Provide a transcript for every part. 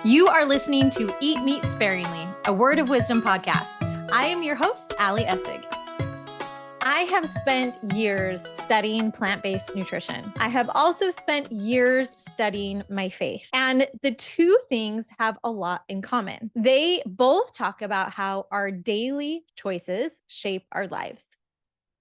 You are listening to Eat Meat Sparingly, a Word of Wisdom podcast. I am your host, Ali Esig. I have spent years studying plant-based nutrition. I have also spent years studying my faith. And the two things have a lot in common. They both talk about how our daily choices shape our lives.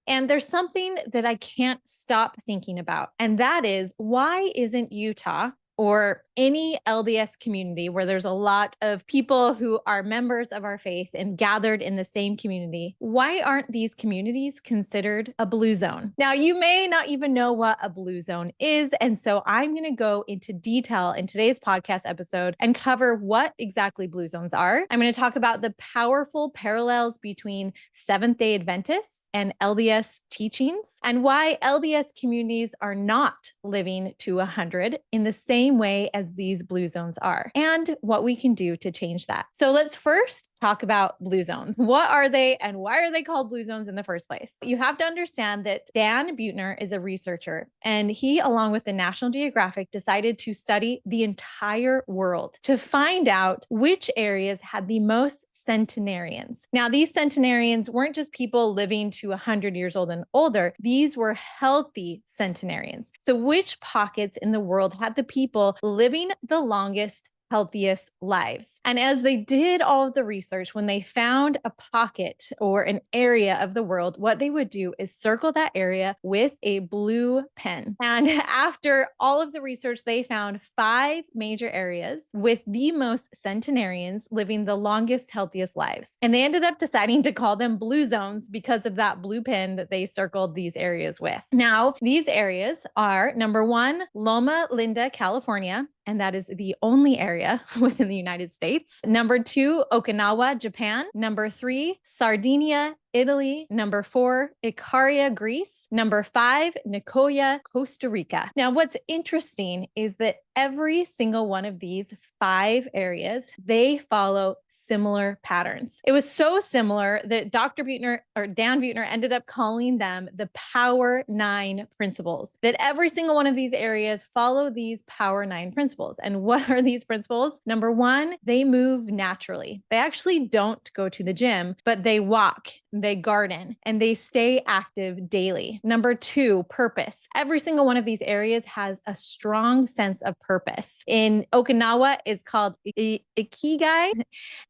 And there's something that I can't stop thinking about, and that is, why isn't Utah or any LDS community where there's a lot of people who are members of our faith and gathered in the same community, why aren't these communities considered a blue zone? Now, you may not even know what a blue zone is, and so I'm going to go into detail in today's podcast episode and cover what exactly blue zones are. I'm going to talk about the powerful parallels between Seventh-day Adventists and LDS teachings, and why LDS communities are not living to 100 in the same way as these blue zones are, and what we can do to change that. So let's first talk about blue zones. What are they and why are they called blue zones in the first place? You have to understand that Dan Buettner is a researcher, and he, along with the National Geographic, decided to study the entire world to find out which areas had the most centenarians. Now, these centenarians weren't just people living to 100 years old and older. These were healthy centenarians. So which pockets in the world had the people living the longest, healthiest lives? And as they did all of the research, when they found a pocket or an area of the world, what they would do is circle that area with a blue pen. And after all of the research, they found 5 major areas with the most centenarians living the longest, healthiest lives. And they ended up deciding to call them blue zones because of that blue pen that they circled these areas with. Now, these areas are, number 1, Loma Linda, California, and that is the only area within the United States. Number 2, Okinawa, Japan. Number 3, Sardinia, Italy. Number 4, Icaria, Greece. Number 5, Nicoya, Costa Rica. Now, what's interesting is that every single one of these 5 areas, they follow similar patterns. It was so similar that Dr. Buettner, or Dan Buettner, ended up calling them the Power 9 principles, that every single one of these areas follow these Power 9 principles. And what are these principles? Number 1, they move naturally. They actually don't go to the gym, but they walk, they garden, and they stay active daily. Number 2, purpose. Every single one of these areas has a strong sense of purpose. In Okinawa, it's called Ikigai,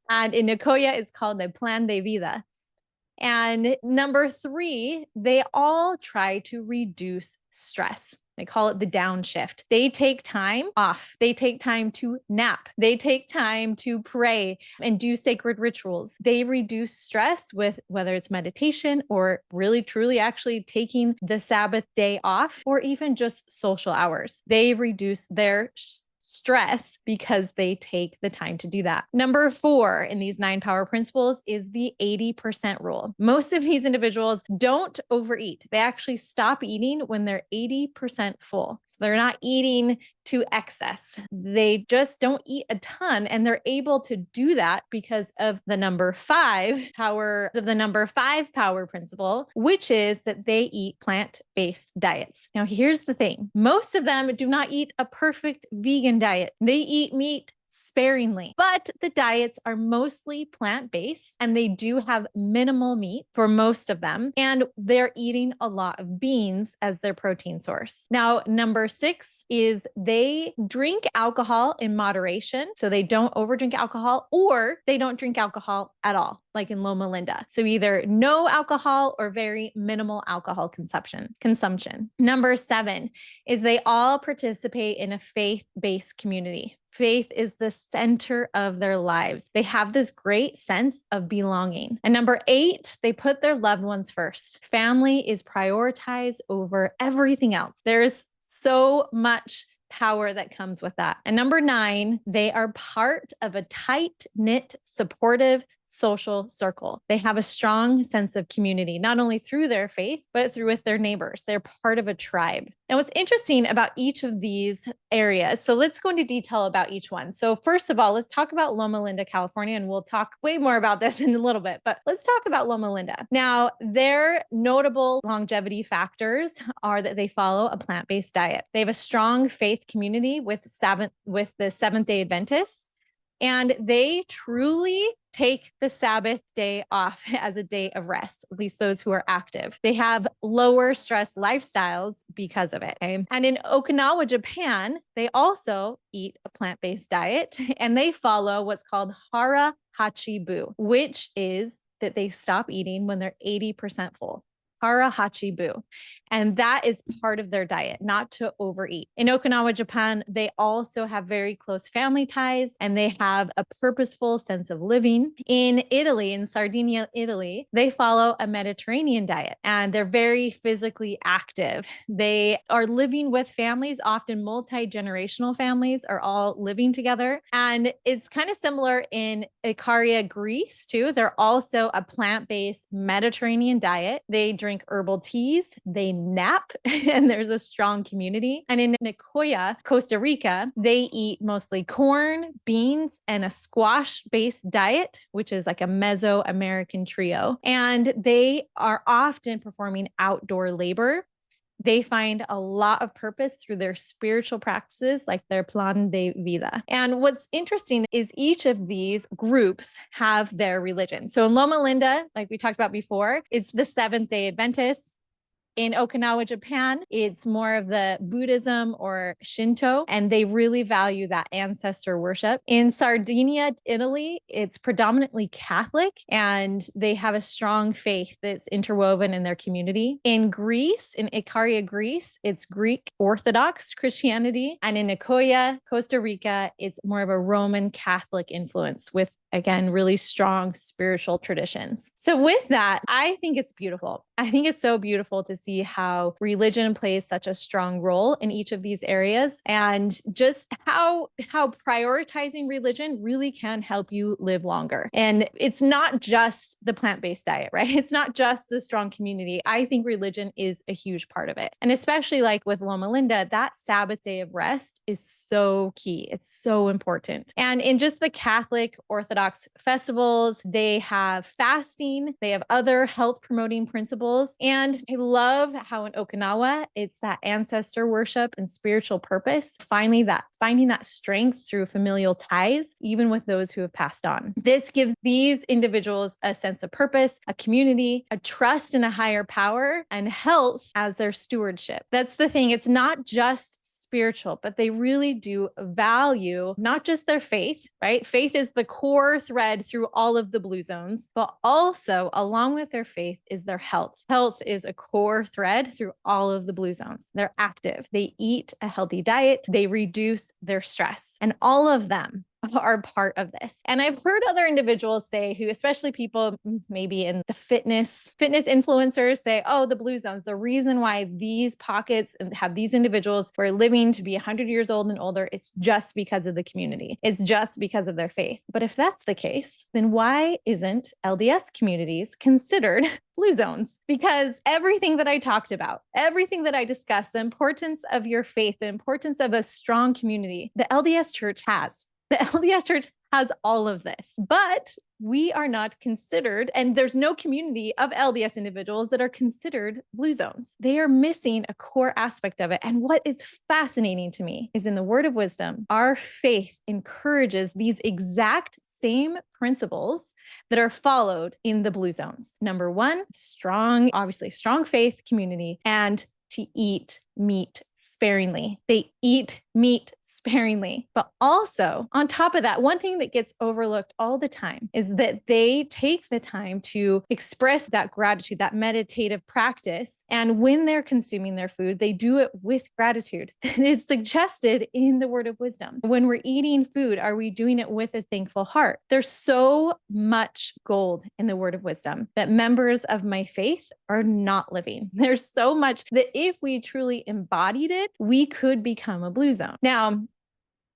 and in Nicoya, it's called the Plan de Vida. And number 3, they all try to reduce stress. They call it the downshift. They take time off. They take time to nap. They take time to pray and do sacred rituals. They reduce stress with whether it's meditation or really, truly actually taking the Sabbath day off, or even just social hours. They reduce their stress because they take the time to do that. Number 4 in these 9 power principles is the 80% rule. Most of these individuals don't overeat. They actually stop eating when they're 80% full. So they're not eating to excess. They just don't eat a ton, and they're able to do that because of the number 5 power principle, which is that they eat plant-based diets. Now, here's the thing. Most of them do not eat a perfect vegan diet. They eat meat sparingly, but the diets are mostly plant-based, and they do have minimal meat for most of them, and they're eating a lot of beans as their protein source. Now, number 6 is they drink alcohol in moderation, so they don't overdrink alcohol, or they don't drink alcohol at all, like in Loma Linda. So either no alcohol or very minimal alcohol consumption. Number 7 is they all participate in a faith-based community. Faith is the center of their lives. They have this great sense of belonging. And number 8, they put their loved ones first. Family is prioritized over everything else. There's so much power that comes with that. And number 9, they are part of a tight-knit, supportive social circle. They have a strong sense of community, not only through their faith, but through with their neighbors. They're part of a tribe. Now, what's interesting about each of these areas, so let's go into detail about each one. So first of all, let's talk about Loma Linda, California, and we'll talk way more about this in a little bit, but let's talk about Loma Linda. Now, their notable longevity factors are that they follow a plant-based diet. They have a strong faith community with the Seventh-day Adventists. And they truly take the Sabbath day off as a day of rest, at least those who are active. They have lower stress lifestyles because of it. Okay? And in Okinawa, Japan, they also eat a plant-based diet and they follow what's called hara hachibu, which is that they stop eating when they're 80% full. Hara hachibu. And that is part of their diet, not to overeat. In Okinawa, Japan, they also have very close family ties and they have a purposeful sense of living. In Italy, in Sardinia, Italy, they follow a Mediterranean diet and they're very physically active. They are living with families, often multi-generational families are all living together. And it's kind of similar in Ikaria, Greece, too. They're also a plant-based Mediterranean diet. They drink herbal teas, they nap, and there's a strong community. And in Nicoya, Costa Rica, they eat mostly corn, beans, and a squash-based diet, which is like a Mesoamerican trio. And they are often performing outdoor labor. They find a lot of purpose through their spiritual practices, like their plan de vida. And what's interesting is each of these groups have their religion. So in Loma Linda, like we talked about before, it's the Seventh-day Adventist. In Okinawa, Japan, it's more of the Buddhism or Shinto, and they really value that ancestor worship. In Sardinia, Italy, it's predominantly Catholic, and they have a strong faith that's interwoven in their community. In Greece, in Ikaria, Greece, it's Greek Orthodox Christianity. And in Nicoya, Costa Rica, it's more of a Roman Catholic influence with, again, really strong spiritual traditions. So with that, I think it's beautiful. I think it's so beautiful to see how religion plays such a strong role in each of these areas and just how prioritizing religion really can help you live longer. And it's not just the plant-based diet, right? It's not just the strong community. I think religion is a huge part of it. And especially like with Loma Linda, that Sabbath day of rest is so key. It's so important. And in just the Catholic Orthodox festivals, they have fasting, they have other health promoting principles. And I love how in Okinawa, it's that ancestor worship and spiritual purpose, finding that strength through familial ties, even with those who have passed on. This gives these individuals a sense of purpose, a community, a trust in a higher power, and health as their stewardship. That's the thing. It's not just spiritual, but they really do value not just their faith, right? Faith is the core thread through all of the blue zones, but also along with their faith is their health. Health is a core thread through all of the blue zones. They're active. They eat a healthy diet. They reduce their stress, and all of them are part of this. And I've heard other individuals say, who, especially people maybe in the fitness influencers say, oh, the blue zones, the reason why these pockets have these individuals who are living to be 100 years old and older, it's just because of the community. It's just because of their faith. But if that's the case, then why isn't LDS communities considered blue zones? Because everything that I talked about, everything that I discussed, the importance of your faith, the importance of a strong community, the LDS church has. The LDS church has all of this, but we are not considered, and there's no community of LDS individuals that are considered blue zones. They are missing a core aspect of it. And what is fascinating to me is in the Word of Wisdom, our faith encourages these exact same principles that are followed in the blue zones. Number one, obviously strong faith community, and to eat meat sparingly. They eat meat sparingly. But also, on top of that, one thing that gets overlooked all the time is that they take the time to express that gratitude, that meditative practice. And when they're consuming their food, they do it with gratitude. It is suggested in the Word of Wisdom. When we're eating food, are we doing it with a thankful heart? There's so much gold in the Word of Wisdom that members of my faith are not living. There's so much that if we truly embodied it, we could become a blue zone. Now,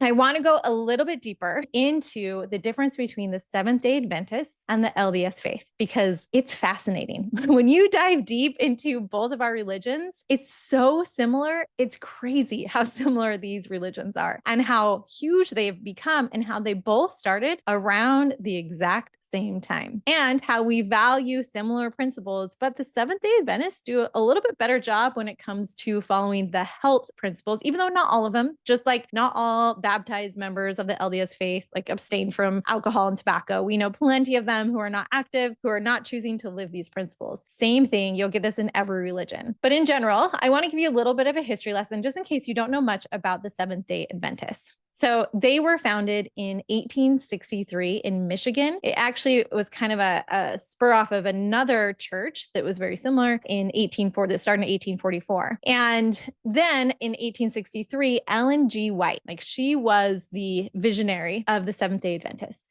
I want to go a little bit deeper into the difference between the Seventh-day Adventists and the LDS faith, because it's fascinating. When you dive deep into both of our religions, it's so similar. It's crazy how similar these religions are and how huge they've become and how they both started around the exact same time, and how we value similar principles. But the Seventh-day Adventists do a little bit better job when it comes to following the health principles, even though not all of them, just like not all baptized members of the LDS faith like abstain from alcohol and tobacco. We know plenty of them who are not active, who are not choosing to live these principles. Same thing, you'll get this in every religion. But in general, I want to give you a little bit of a history lesson just in case you don't know much about the Seventh-day Adventists. So they were founded in 1863 in Michigan. It actually was kind of a spur off of another church that was very similar in 1840, that started in 1844. And then in 1863, Ellen G. White, like she was the visionary of the Seventh-day Adventists.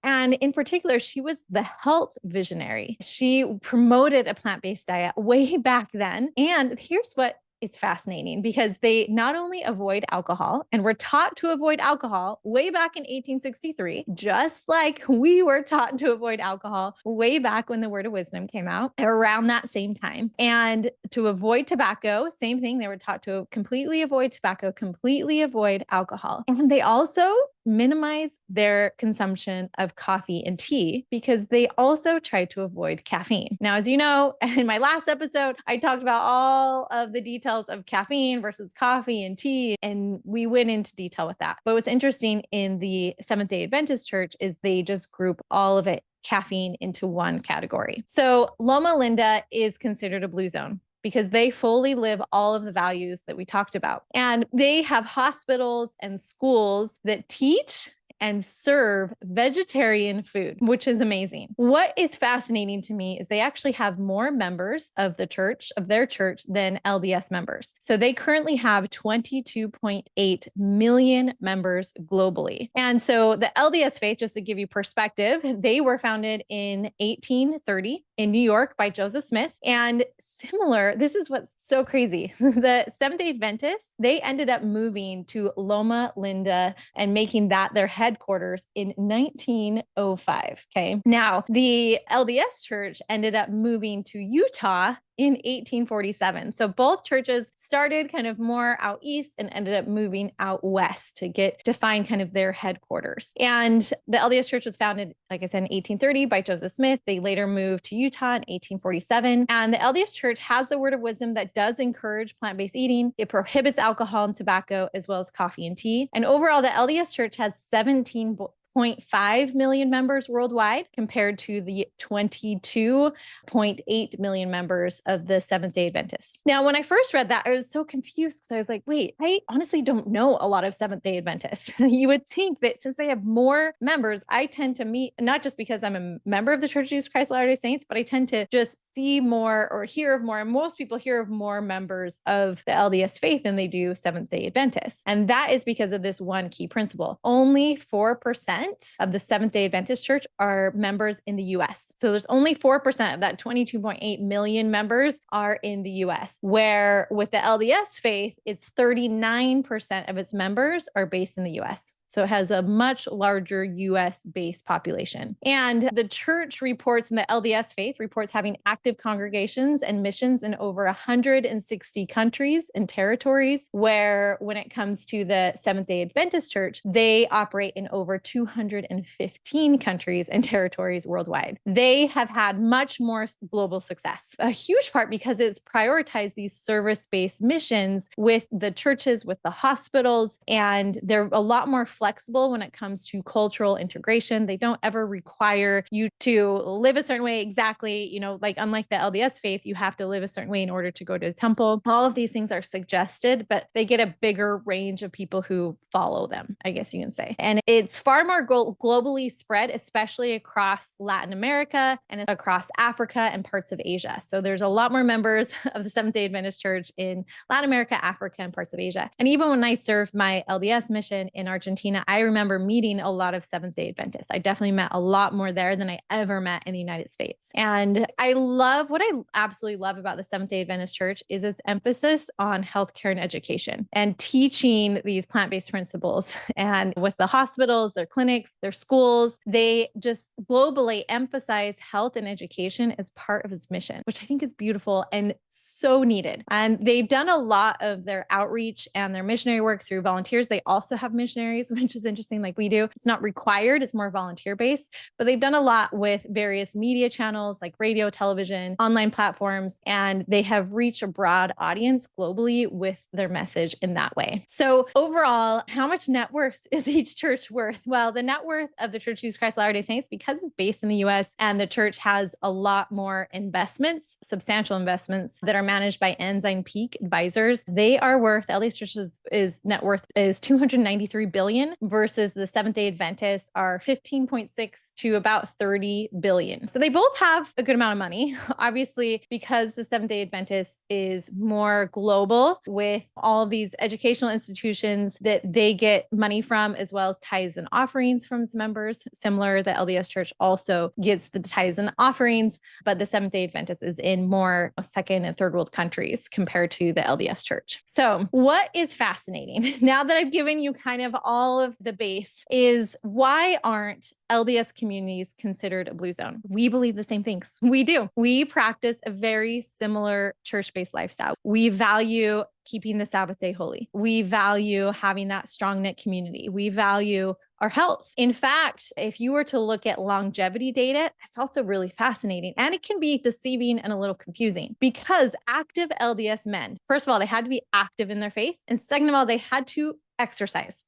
And in particular, she was the health visionary. She promoted a plant-based diet way back then. And here's what it's fascinating, because they not only avoid alcohol, and were taught to avoid alcohol way back in 1863, just like we were taught to avoid alcohol way back when the Word of Wisdom came out around that same time. And to avoid tobacco, same thing. They were taught to completely avoid tobacco, completely avoid alcohol. And they also minimize their consumption of coffee and tea because they also try to avoid caffeine. Now, as you know, in my last episode, I talked about all of the details of caffeine versus coffee and tea, and we went into detail with that. But what's interesting in the Seventh-day Adventist Church is they just group all of it, caffeine, into one category. So Loma Linda is considered a blue zone, because they fully live all of the values that we talked about. And they have hospitals and schools that teach and serve vegetarian food, which is amazing. What is fascinating to me is they actually have more members of the church, of their church, than LDS members. So they currently have 22.8 million members globally. And so the LDS faith, just to give you perspective, they were founded in 1830 in New York by Joseph Smith. And similar, this is what's so crazy. The Seventh-day Adventists, they ended up moving to Loma Linda and making that their headquarters in 1905. Okay. Now, the LDS church ended up moving to Utah in 1847. So both churches started kind of more out east and ended up moving out west to find kind of their headquarters. And the LDS church was founded, like I said, in 1830 by Joseph Smith. They later moved to Utah in 1847. And the LDS church has the Word of Wisdom that does encourage plant-based eating. It prohibits alcohol and tobacco, as well as coffee and tea. And overall, the LDS church has 17.5 million members worldwide, compared to the 22.8 million members of the Seventh-day Adventists. Now, when I first read that, I was so confused because I was like, wait, I honestly don't know a lot of Seventh-day Adventists. You would think that since they have more members, I tend to meet, not just because I'm a member of the Church of Jesus Christ of Latter-day Saints, but I tend to just see more or hear of more, and most people hear of more members of the LDS faith than they do Seventh-day Adventists. And that is because of this one key principle. Only 4% of the Seventh-day Adventist Church are members in the US. So there's only 4% of that 22.8 million members are in the US, where with the LDS faith, it's 39% of its members are based in the US. So it has a much larger US-based population. And the church reports, in the LDS faith, reports having active congregations and missions in over 160 countries and territories, where when it comes to the Seventh-day Adventist Church, they operate in over 215 countries and territories worldwide. They have had much more global success, a huge part because it's prioritized these service-based missions with the churches, with the hospitals, and they're a lot more flexible when it comes to cultural integration. They don't ever require you to live a certain way exactly, like unlike the LDS faith, you have to live a certain way in order to go to the temple. All of these things are suggested, but they get a bigger range of people who follow them, I guess you can say. And it's far more globally spread, especially across Latin America and across Africa and parts of Asia. So there's a lot more members of the Seventh-day Adventist Church in Latin America, Africa, and parts of Asia. And even when I served my LDS mission in Argentina, I remember meeting a lot of Seventh-day Adventists. I definitely met a lot more there than I ever met in the United States. And what I absolutely love about the Seventh-day Adventist Church is its emphasis on healthcare and education and teaching these plant-based principles. And with the hospitals, their clinics, their schools, they just globally emphasize health and education as part of its mission, which I think is beautiful and so needed. And they've done a lot of their outreach and their missionary work through volunteers. They also have missionaries, which is interesting, like we do. It's not required, it's more volunteer based, but they've done a lot with various media channels like radio, television, online platforms, and they have reached a broad audience globally with their message in that way. So overall, how much net worth is each church worth? Well, the net worth of the Church of Jesus Christ of Latter-day Saints, because it's based in the US and the church has a lot more investments, substantial investments that are managed by Ensign Peak Advisors, they are worth, LDS Church's is net worth is 293 billion versus the Seventh-day Adventists are 15.6 to about 30 billion. So they both have a good amount of money. Obviously, because the Seventh-day Adventist is more global with all of these educational institutions that they get money from, as well as tithes and offerings from its members. Similar, the LDS Church also gets the tithes and offerings, but the Seventh-day Adventist is in more second and third world countries compared to the LDS Church. So what is fascinating, now that I've given you kind of all of the base, is why aren't LDS communities considered a blue zone? We believe the same things. We do. We practice a very similar church-based lifestyle. We value keeping the Sabbath day holy. We value having that strong knit community. We value our health. In fact, if you were to look at longevity data, that's also really fascinating. And it can be deceiving and a little confusing because active LDS men, first of all, they had to be active in their faith. And second of all, they had to exercise.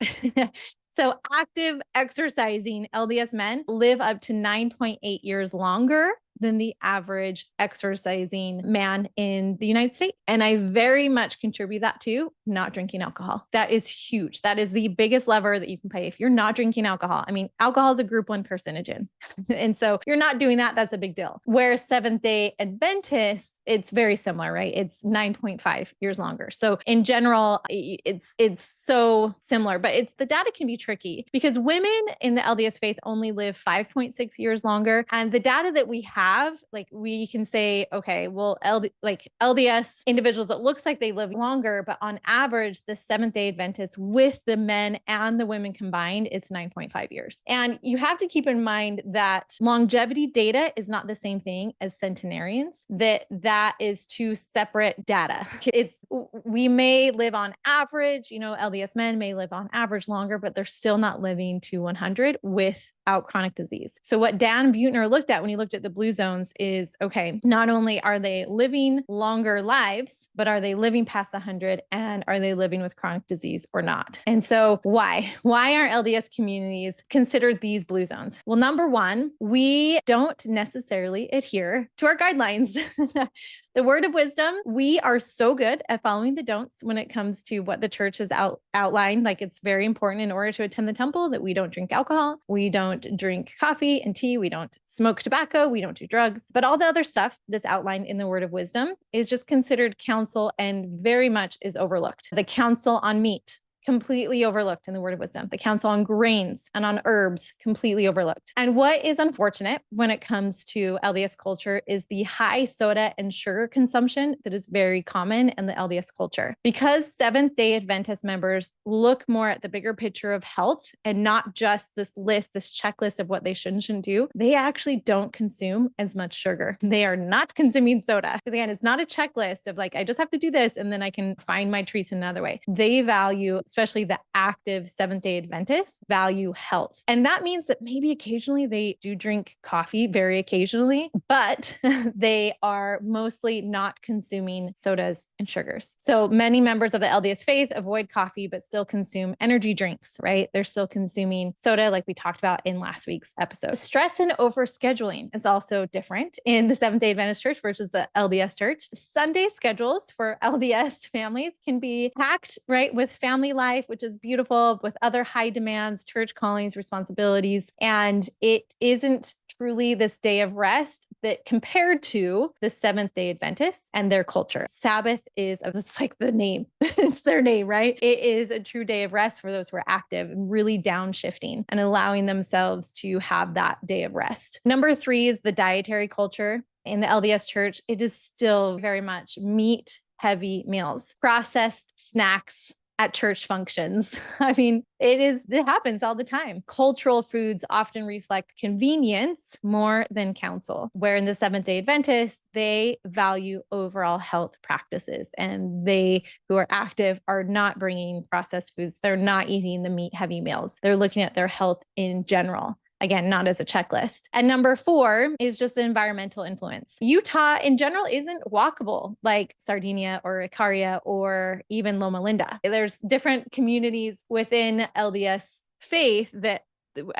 So active exercising LDS men live up to 9.8 years longer than the average exercising man in the United States. And I very much contribute that to not drinking alcohol. That is huge. That is the biggest lever that you can play. If you're not drinking alcohol, I mean, alcohol is a group 1 carcinogen. And so if you're not doing that, that's a big deal. Where Seventh-day Adventists, it's very similar, right? It's 9.5 years longer. So in general, it's so similar, but the data can be tricky because women in the LDS faith only live 5.6 years longer. And the data that we have, like we can say, okay, well, LDS individuals, it looks like they live longer, but on average, the Seventh-day Adventists with the men and the women combined, it's 9.5 years. And you have to keep in mind that longevity data is not the same thing as centenarians, that is two separate data. We may live on average, LDS men may live on average longer, but they're still not living to 100 without chronic disease. So what Dan Buettner looked at when he looked at the blue zones is, okay, not only are they living longer lives, but are they living past 100 and are they living with chronic disease or not? And so why aren't LDS communities considered these blue zones? Well, number one, we don't necessarily adhere to our guidelines. The word of wisdom, we are so good at following the don'ts when it comes to what the church has outlined. Like it's very important in order to attend the temple that we don't drink alcohol, we don't drink coffee and tea, we don't smoke tobacco, we don't do drugs, but all the other stuff that's outlined in the word of wisdom is just considered counsel and very much is overlooked. The counsel on meat, completely overlooked in the word of wisdom. The counsel on grains and on herbs, completely overlooked. And what is unfortunate when it comes to LDS culture is the high soda and sugar consumption that is very common in the LDS culture. Because Seventh-day Adventist members look more at the bigger picture of health and not just this checklist of what they should and shouldn't do, they actually don't consume as much sugar. They are not consuming soda. Because again, it's not a checklist of like, I just have to do this and then I can find my treats in another way. They value, especially the active Seventh-day Adventists, value health. And that means that maybe occasionally they do drink coffee, very occasionally, but they are mostly not consuming sodas and sugars. So many members of the LDS faith avoid coffee, but still consume energy drinks, right? They're still consuming soda like we talked about in last week's episode. Stress and overscheduling is also different in the Seventh-day Adventist Church versus the LDS Church. Sunday schedules for LDS families can be packed, right, with family life, which is beautiful, with other high demands, church callings, responsibilities. And it isn't truly this day of rest that compared to the Seventh-day Adventists and their culture. Sabbath it's like the name, it's their name, right? It is a true day of rest for those who are active and really downshifting and allowing themselves to have that day of rest. Number 3 is the dietary culture. In the LDS Church, it is still very much meat heavy meals, processed snacks, at church functions. I mean, it happens all the time. Cultural foods often reflect convenience more than counsel, where in the Seventh-day Adventist, they value overall health practices, and they who are active are not bringing processed foods. They're not eating the meat heavy meals. They're looking at their health in general. Again, not as a checklist. And number 4 is just the environmental influence. Utah in general isn't walkable like Sardinia or Icaria or even Loma Linda. There's different communities within LDS faith that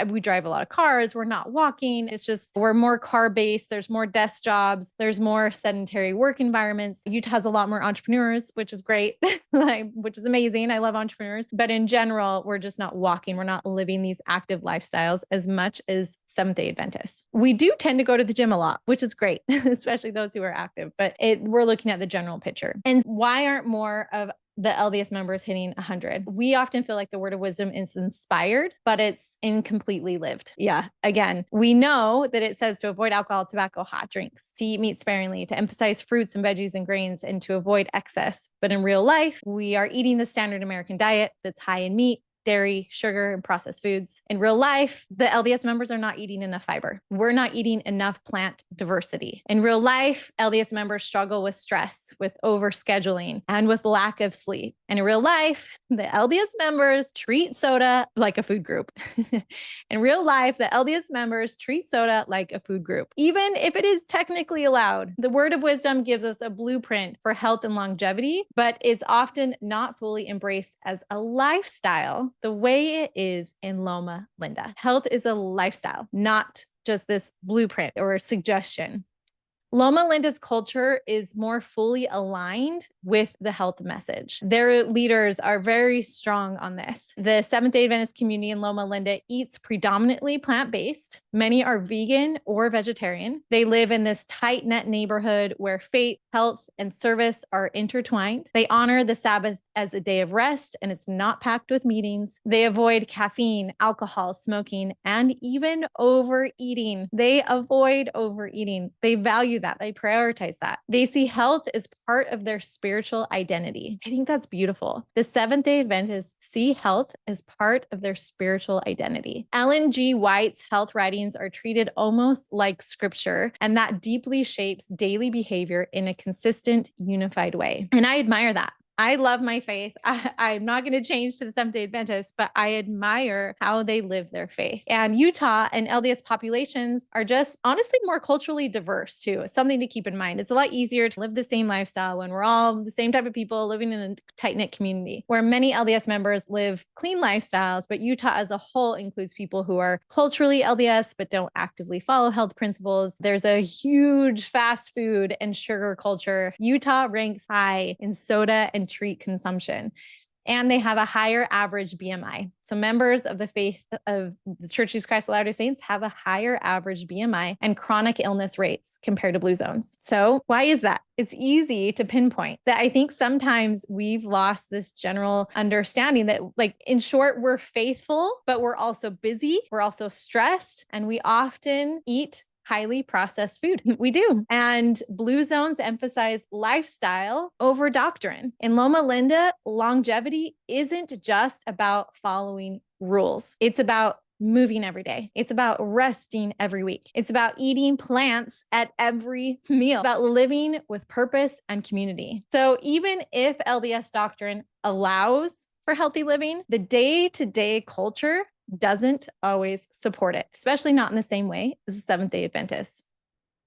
we drive a lot of cars. We're not walking. It's just, we're more car based. There's more desk jobs. There's more sedentary work environments. Utah has a lot more entrepreneurs, which is great, which is amazing. I love entrepreneurs. But in general, we're just not walking. We're not living these active lifestyles as much as Seventh-day Adventists. We do tend to go to the gym a lot, which is great, especially those who are active. But we're looking at the general picture. And why aren't more of the LDS members hitting 100? We often feel like the word of wisdom is inspired, but it's incompletely lived. Yeah. Again, we know that it says to avoid alcohol, tobacco, hot drinks, to eat meat sparingly, to emphasize fruits and veggies and grains, and to avoid excess. But in real life, we are eating the standard American diet that's high in meat, dairy, sugar, and processed foods. In real life, the LDS members are not eating enough fiber. We're not eating enough plant diversity. In real life, LDS members struggle with stress, with overscheduling, and with lack of sleep. And in real life, the LDS members treat soda like a food group. In real life, the LDS members treat soda like a food group, even if it is technically allowed. The word of wisdom gives us a blueprint for health and longevity, but it's often not fully embraced as a lifestyle the way it is in Loma Linda. Health is a lifestyle, not just this blueprint or a suggestion. Loma Linda's culture is more fully aligned with the health message. Their leaders are very strong on this. The Seventh-day Adventist community in Loma Linda eats predominantly plant-based. Many are vegan or vegetarian. They live in this tight-knit neighborhood where faith, health, and service are intertwined. They honor the Sabbath as a day of rest, and it's not packed with meetings. They avoid caffeine, alcohol, smoking, and even overeating. They avoid overeating. They value that. They prioritize that. They see health as part of their spiritual identity. I think that's beautiful. The Seventh-day Adventists see health as part of their spiritual identity. Ellen G. White's health writings are treated almost like scripture, and that deeply shapes daily behavior in a consistent, unified way. And I admire that. I love my faith. I'm not going to change to the Seventh-day Adventist, but I admire how they live their faith. And Utah and LDS populations are just honestly more culturally diverse too. It's something to keep in mind. It's a lot easier to live the same lifestyle when we're all the same type of people living in a tight-knit community, where many LDS members live clean lifestyles, but Utah as a whole includes people who are culturally LDS but don't actively follow health principles. There's a huge fast food and sugar culture. Utah ranks high in soda and treat consumption. And they have a higher average BMI. So members of the faith of the Church of Jesus Christ of Latter-day Saints have a higher average BMI and chronic illness rates compared to blue zones. So why is that? It's easy to pinpoint that. I think sometimes we've lost this general understanding that, like, in short, we're faithful, but we're also busy. We're also stressed, and we often eat highly processed food. We do. And blue zones emphasize lifestyle over doctrine. In Loma Linda, longevity isn't just about following rules. It's about moving every day. It's about resting every week. It's about eating plants at every meal, about living with purpose and community. So even if LDS doctrine allows for healthy living, the day-to-day culture doesn't always support it, especially not in the same way as the Seventh-day Adventists.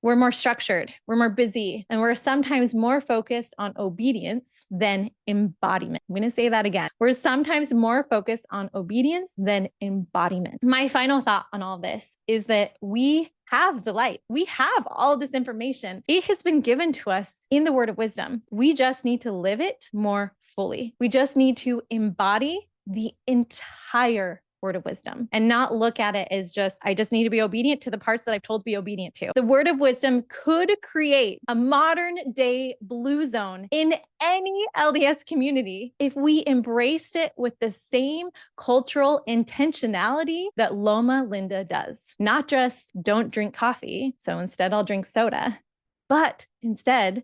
We're more structured, we're more busy, and we're sometimes more focused on obedience than embodiment. I'm going to say that again. We're sometimes more focused on obedience than embodiment. My final thought on all this is that we have the light. We have all of this information. It has been given to us in the word of wisdom. We just need to live it more fully. We just need to embody the entire word of wisdom and not look at it as just, I just need to be obedient to the parts that I've told to be obedient to. The word of wisdom could create a modern day blue zone in any LDS community if we embraced it with the same cultural intentionality that Loma Linda does. Not just don't drink coffee, so instead I'll drink soda, but instead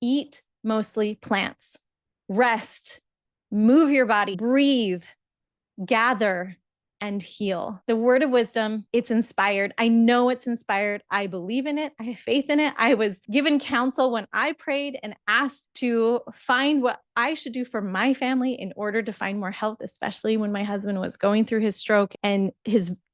eat mostly plants, rest, move your body, breathe, gather, and heal. The word of wisdom, it's inspired. I know it's inspired. I believe in it. I have faith in it. I was given counsel when I prayed and asked to find what I should do for my family in order to find more health, especially when my husband was going through his stroke and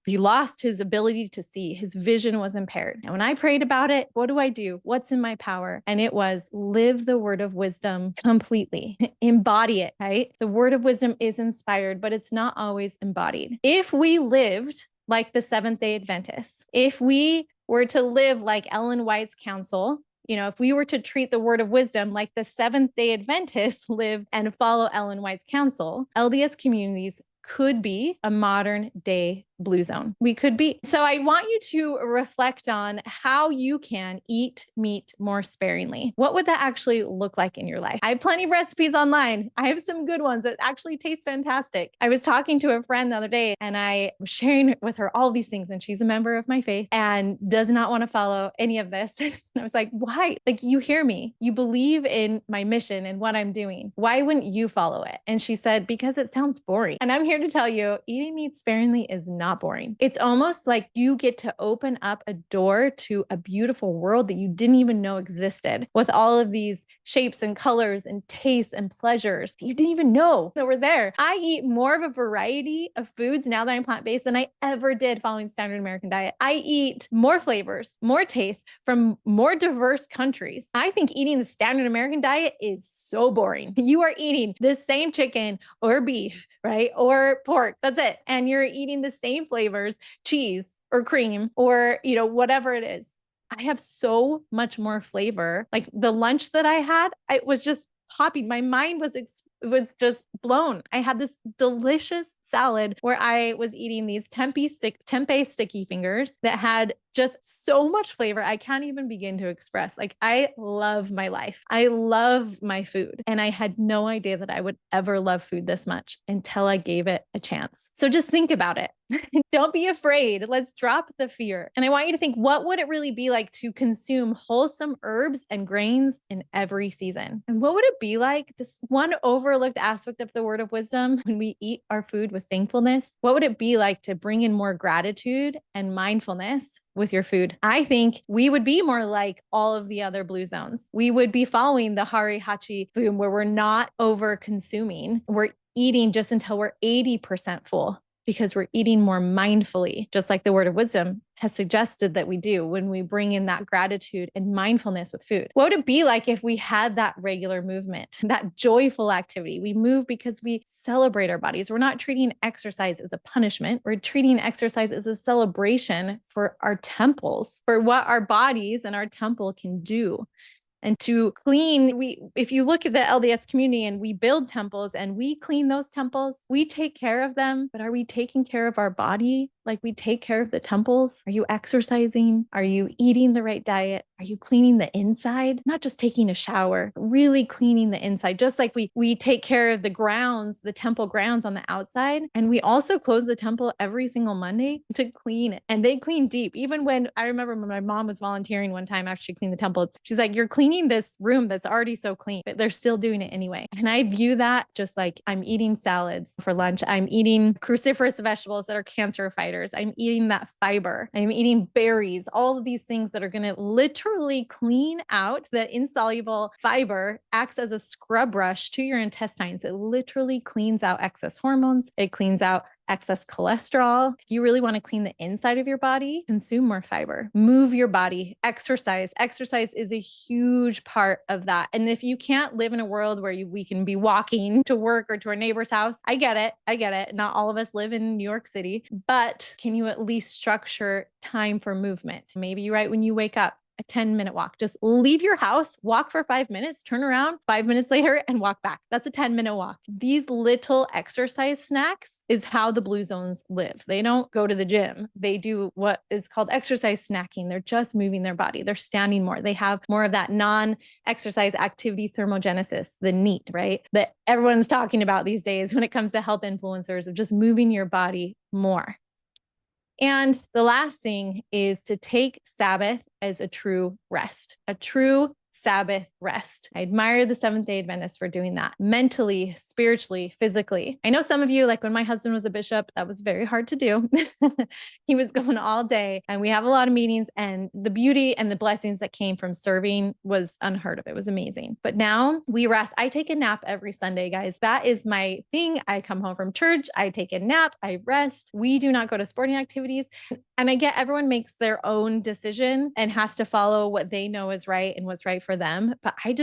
he lost his ability to see. His vision was impaired. And when I prayed about it, what do? What's in my power? And it was live the word of wisdom completely. Embody it, right? The word of wisdom is inspired, but it's not always embodied. If we lived like the Seventh-day Adventists, if we were to live like Ellen White's counsel, if we were to treat the word of wisdom like the Seventh-day Adventists live and follow Ellen White's counsel, LDS communities could be a modern day blue zone. We could be. So I want you to reflect on how you can eat meat more sparingly. What would that actually look like in your life? I have plenty of recipes online. I have some good ones that actually taste fantastic. I was talking to a friend the other day and I was sharing with her all these things, and she's a member of my faith and does not want to follow any of this. And I was like, why? Like, you hear me. You believe in my mission and what I'm doing. Why wouldn't you follow it? And she said, because it sounds boring. And I'm here to tell you, eating meat sparingly is not boring. It's almost like you get to open up a door to a beautiful world that you didn't even know existed, with all of these shapes and colors and tastes and pleasures that you didn't even know that were there. I eat more of a variety of foods now that I'm plant-based than I ever did following standard American diet. I eat more flavors, more tastes from more diverse countries. I think eating the standard American diet is so boring. You are eating the same chicken or beef, right? Or pork. That's it. And you're eating the same flavors, cheese or cream or, whatever it is. I have so much more flavor. Like the lunch that I had, it was just popping. My mind was just blown. I had this delicious salad where I was eating these tempeh sticky fingers that had just so much flavor. I can't even begin to express. Like, I love my life. I love my food. And I had no idea that I would ever love food this much until I gave it a chance. So just think about it. Don't be afraid. Let's drop the fear. And I want you to think, what would it really be like to consume wholesome herbs and grains in every season? And what would it be like, this one overlooked aspect of the word of wisdom, when we eat our food with thankfulness? What would it be like to bring in more gratitude and mindfulness with your food? I think we would be more like all of the other blue zones. We would be following the Hari Hachi food, where we're not over consuming. We're eating just until we're 80% full, because we're eating more mindfully, just like the word of wisdom has suggested that we do when we bring in that gratitude and mindfulness with food. What would it be like if we had that regular movement, that joyful activity? We move because we celebrate our bodies. We're not treating exercise as a punishment. We're treating exercise as a celebration for our temples, for what our bodies and our temple can do. And to clean, if you look at the LDS community and we build temples and we clean those temples, we take care of them. But are we taking care of our body like we take care of the temples? Are you exercising? Are you eating the right diet? Are you cleaning the inside? Not just taking a shower, but really cleaning the inside. Just like we take care of the grounds, the temple grounds on the outside. And we also close the temple every single Monday to clean it. And they clean deep. Even I remember when my mom was volunteering one time after she cleaned the temple, she's like, you're cleaning this room that's already so clean, but they're still doing it anyway. And I view that just like I'm eating salads for lunch. I'm eating cruciferous vegetables that are cancer fighters. I'm eating that fiber. I'm eating berries, all of these things that are going to literally clean out the insoluble fiber, acts as a scrub brush to your intestines. It literally cleans out excess hormones. It cleans out excess cholesterol. If you really want to clean the inside of your body, consume more fiber, move your body, exercise. Exercise is a huge part of that. And if you can't live in a world where we can be walking to work or to our neighbor's house, I get it. I get it. Not all of us live in New York City, but can you at least structure time for movement? Maybe right when you wake up, a 10-minute walk. Just leave your house, walk for 5 minutes, turn around 5 minutes later and walk back. That's a 10-minute walk. These little exercise snacks is how the blue zones live. They don't go to the gym. They do what is called exercise snacking. They're just moving their body. They're standing more. They have more of that non-exercise activity thermogenesis, the NEAT, right? That everyone's talking about these days when it comes to health influencers, of just moving your body more. And the last thing is to take Sabbath as a true rest, a true Sabbath rest. I admire the Seventh-day Adventists for doing that mentally, spiritually, physically. I know some of you, like when my husband was a bishop, that was very hard to do. He was going all day and we have a lot of meetings, and the beauty and the blessings that came from serving was unheard of. It was amazing. But now we rest. I take a nap every Sunday, guys. That is my thing. I come home from church, I take a nap, I rest. We do not go to sporting activities. And I get everyone makes their own decision and has to follow what they know is right and what's right for them. But I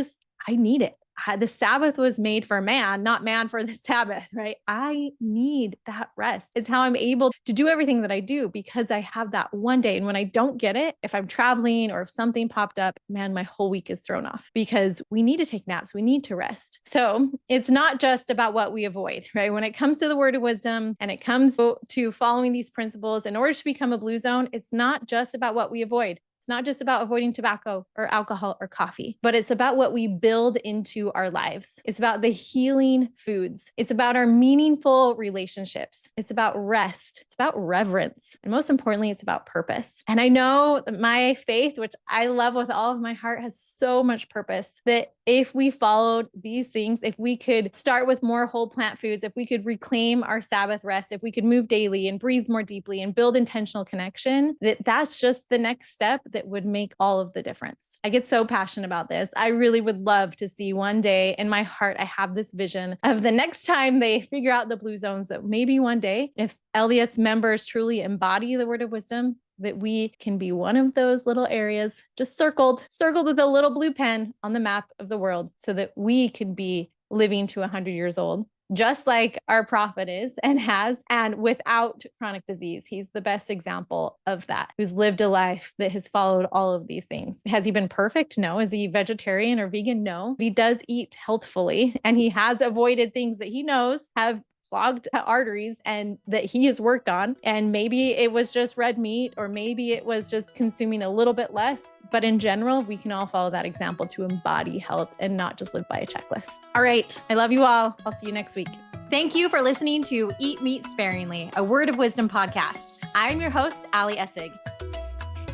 need it. The Sabbath was made for man, not man for the Sabbath, right? I need that rest. It's how I'm able to do everything that I do, because I have that one day. And when I don't get it, if I'm traveling or if something popped up, man, my whole week is thrown off, because we need to take naps. We need to rest. So it's not just about what we avoid, right? When it comes to the word of wisdom and it comes to following these principles in order to become a blue zone, it's not just about what we avoid. Not just about avoiding tobacco or alcohol or coffee, but it's about what we build into our lives. It's about the healing foods. It's about our meaningful relationships. It's about rest. It's about reverence. And most importantly, it's about purpose. And I know that my faith, which I love with all of my heart, has so much purpose, that if we followed these things, if we could start with more whole plant foods, if we could reclaim our Sabbath rest, if we could move daily and breathe more deeply and build intentional connection, that's just the next step that would make all of the difference. I get so passionate about this. I really would love to see one day, in my heart, I have this vision of the next time they figure out the blue zones, that maybe one day, if LDS members truly embody the word of wisdom, that we can be one of those little areas just circled with a little blue pen on the map of the world, so that we could be living to 100 years old, just like our prophet is and has, and without chronic disease. He's the best example of that, who's lived a life that has followed all of these things. Has he been perfect? No. Is he vegetarian or vegan? No. But he does eat healthfully, and he has avoided things that he knows have clogged arteries and that he has worked on. And maybe it was just red meat, or maybe it was just consuming a little bit less. But in general, we can all follow that example to embody health and not just live by a checklist. All right. I love you all. I'll see you next week. Thank you for listening to Eat Meat Sparingly, a Word of Wisdom podcast. I'm your host, Ali Esig.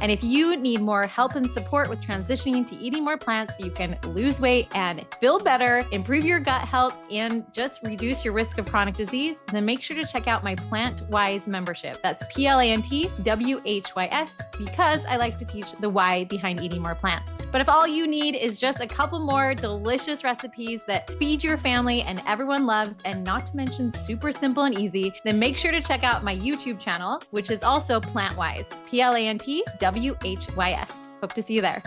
And if you need more help and support with transitioning to eating more plants so you can lose weight and feel better, improve your gut health, and just reduce your risk of chronic disease, then make sure to check out my Plant-Wise membership. That's PLANTWHYS, because I like to teach the why behind eating more plants. But if all you need is just a couple more delicious recipes that feed your family and everyone loves, and not to mention super simple and easy, then make sure to check out my YouTube channel, which is also Plant-Wise, PLANTWHYS. Hope to see you there.